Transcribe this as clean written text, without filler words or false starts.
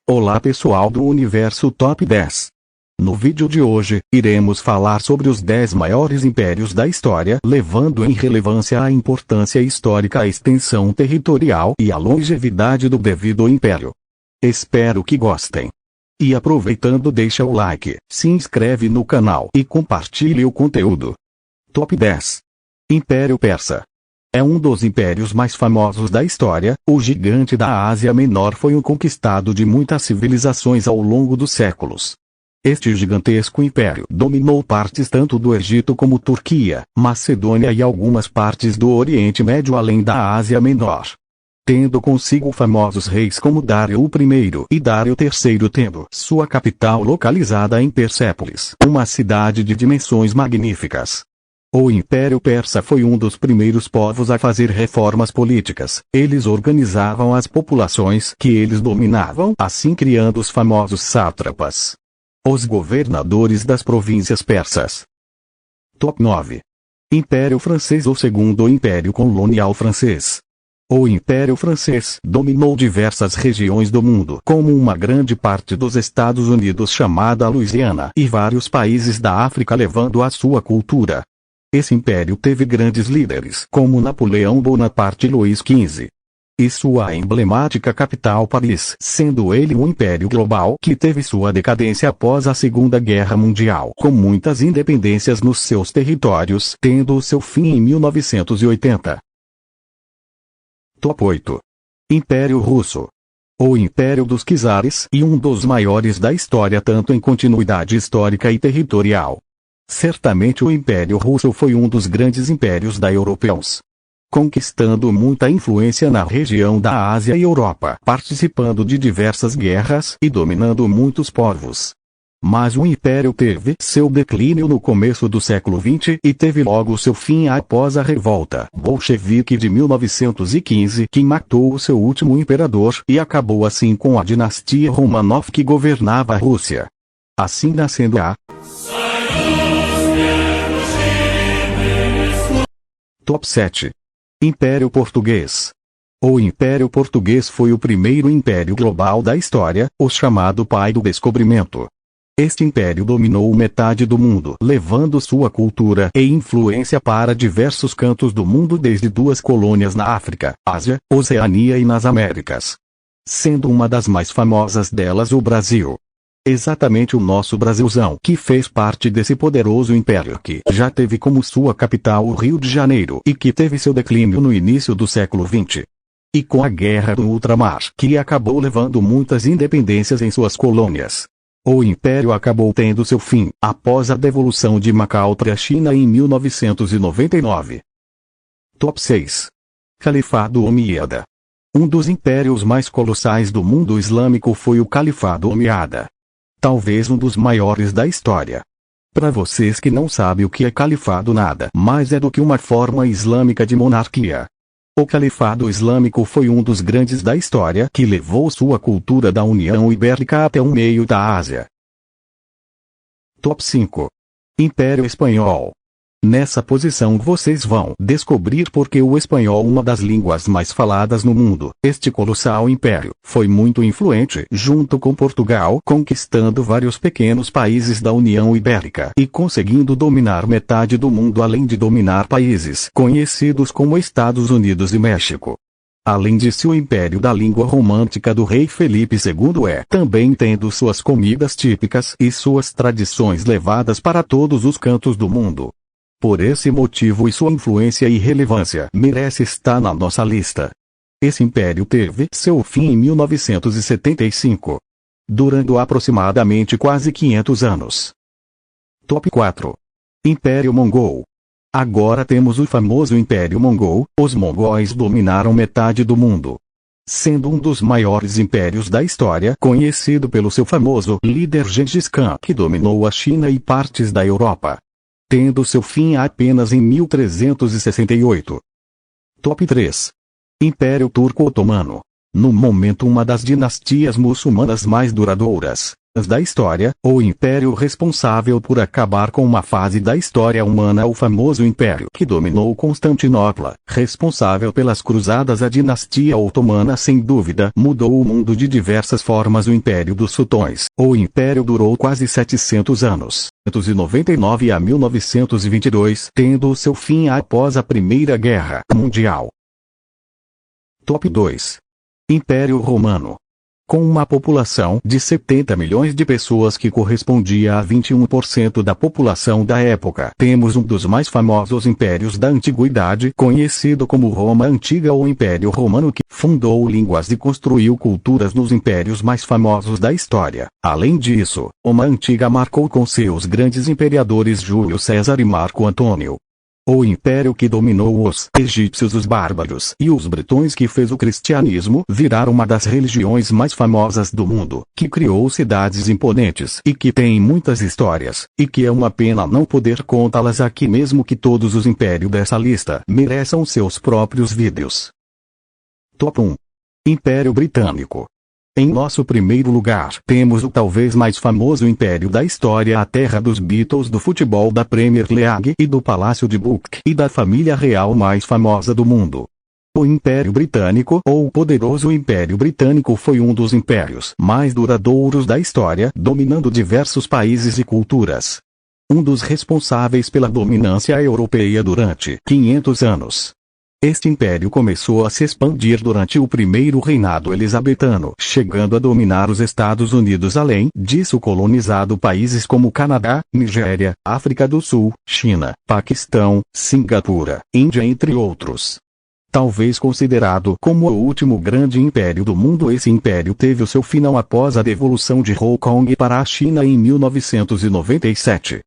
Olá pessoal do Universo Top 10. No vídeo de hoje, iremos falar sobre os 10 maiores impérios da história, levando em relevância a importância histórica, a extensão territorial e a longevidade do devido império. Espero que gostem. E aproveitando, deixa o like, se inscreve no canal e compartilhe o conteúdo. Top 10. Império Persa. É um dos impérios mais famosos da história. O gigante da Ásia Menor foi um conquistado de muitas civilizações ao longo dos séculos. Este gigantesco império dominou partes tanto do Egito como Turquia, Macedônia e algumas partes do Oriente Médio além da Ásia Menor. Tendo consigo famosos reis como Dário I e Dário III, tendo sua capital localizada em Persépolis, uma cidade de dimensões magníficas. O Império Persa foi um dos primeiros povos a fazer reformas políticas. Eles organizavam as populações que eles dominavam, assim criando os famosos sátrapas, os governadores das províncias persas. Top 9. Império Francês ou Segundo Império Colonial Francês. O Império Francês dominou diversas regiões do mundo, como uma grande parte dos Estados Unidos chamada Louisiana e vários países da África, levando a sua cultura. Esse império teve grandes líderes como Napoleão Bonaparte e Luís XV. E sua emblemática capital Paris, sendo ele um império global que teve sua decadência após a Segunda Guerra Mundial, com muitas independências nos seus territórios, tendo o seu fim em 1980. Top 8. Império Russo. O Império dos Czares, e um dos maiores da história tanto em continuidade histórica e territorial. Certamente o Império Russo foi um dos grandes impérios da europeus, conquistando muita influência na região da Ásia e Europa, participando de diversas guerras e dominando muitos povos. Mas o império teve seu declínio no começo do século XX e teve logo seu fim após a revolta bolchevique de 1915, que matou o seu último imperador e acabou assim com a dinastia Romanov que governava a Rússia. Assim nascendo a Top 7. Império Português. O Império Português foi o primeiro império global da história, o chamado pai do descobrimento. Este império dominou metade do mundo, levando sua cultura e influência para diversos cantos do mundo, desde duas colônias na África, Ásia, Oceania e nas Américas. Sendo uma das mais famosas delas o Brasil. Exatamente o nosso Brasilzão, que fez parte desse poderoso império que já teve como sua capital o Rio de Janeiro e que teve seu declínio no início do século XX. E com a Guerra do Ultramar, que acabou levando muitas independências em suas colônias. O império acabou tendo seu fim após a devolução de Macau para a China em 1999. Top 6. Califado Omíada. Um dos impérios mais colossais do mundo islâmico foi o Califado Omíada. Talvez um dos maiores da história. Para vocês que não sabem o que é califado, nada mais é do que uma forma islâmica de monarquia. O Califado Islâmico foi um dos grandes da história que levou sua cultura da União Ibérica até o meio da Ásia. Top 5. Império Espanhol. Nessa posição vocês vão descobrir porque o espanhol, uma das línguas mais faladas no mundo, este colossal império, foi muito influente junto com Portugal, conquistando vários pequenos países da União Ibérica e conseguindo dominar metade do mundo, além de dominar países conhecidos como Estados Unidos e México. Além disso, o império da língua romântica do rei Felipe II também tendo suas comidas típicas e suas tradições levadas para todos os cantos do mundo. Por esse motivo e sua influência e relevância merece estar na nossa lista. Esse império teve seu fim em 1975, durando aproximadamente quase 500 anos. Top 4. Império Mongol. Agora temos o famoso Império Mongol. Os mongóis dominaram metade do mundo, sendo um dos maiores impérios da história, conhecido pelo seu famoso líder Gengis Khan, que dominou a China e partes da Europa, tendo seu fim apenas em 1368. Top 3. Império Turco Otomano. No momento uma das dinastias muçulmanas mais duradouras. da história, o império responsável por acabar com uma fase da história humana, o famoso império que dominou Constantinopla, responsável pelas cruzadas. A dinastia otomana sem dúvida mudou o mundo de diversas formas. O império dos sultões, o império durou quase 700 anos, 1999 a 1922, tendo o seu fim após a Primeira Guerra Mundial. Top 2. Império Romano. Com uma população de 70 milhões de pessoas que correspondia a 21% da população da época, temos um dos mais famosos impérios da antiguidade, conhecido como Roma Antiga ou Império Romano, que fundou línguas e construiu culturas nos impérios mais famosos da história. Além disso, Roma Antiga marcou com seus grandes imperadores Júlio César e Marco Antônio. O império que dominou os egípcios, os bárbaros e os bretões, que fez o cristianismo virar uma das religiões mais famosas do mundo, que criou cidades imponentes e que tem muitas histórias, e que é uma pena não poder contá-las aqui, mesmo que todos os impérios dessa lista mereçam seus próprios vídeos. Top 1. Império Britânico. Em nosso primeiro lugar, temos o talvez mais famoso império da história, a terra dos Beatles, do futebol, da Premier League e do Palácio de Buckingham e da família real mais famosa do mundo. O Império Britânico, ou o poderoso Império Britânico, foi um dos impérios mais duradouros da história, dominando diversos países e culturas. Um dos responsáveis pela dominância europeia durante 500 anos. Este império começou a se expandir durante o primeiro reinado elizabetano, chegando a dominar os Estados Unidos, além disso colonizado países como Canadá, Nigéria, África do Sul, China, Paquistão, Singapura, Índia, entre outros. Talvez considerado como o último grande império do mundo, esse império teve o seu final após a devolução de Hong Kong para a China em 1997.